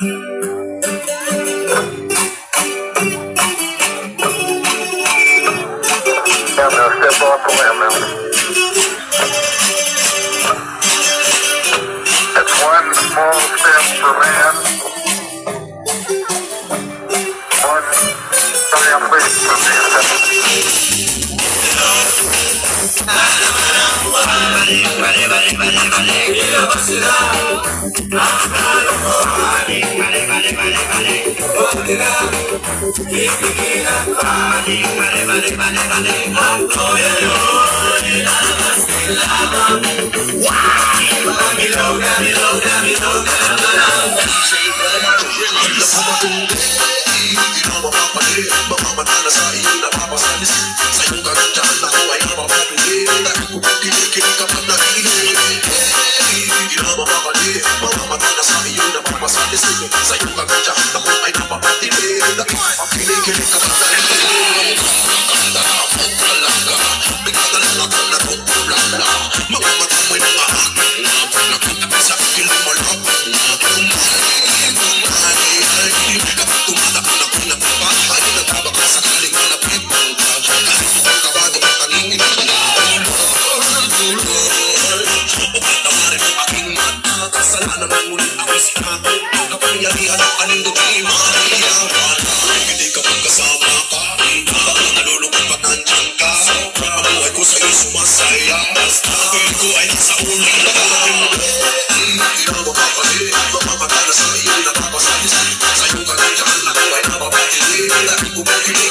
I'm gonna step off the limb now. That's one small step for man, one giant leap for Sa'yo ka lang dyan, ako ay napapatili.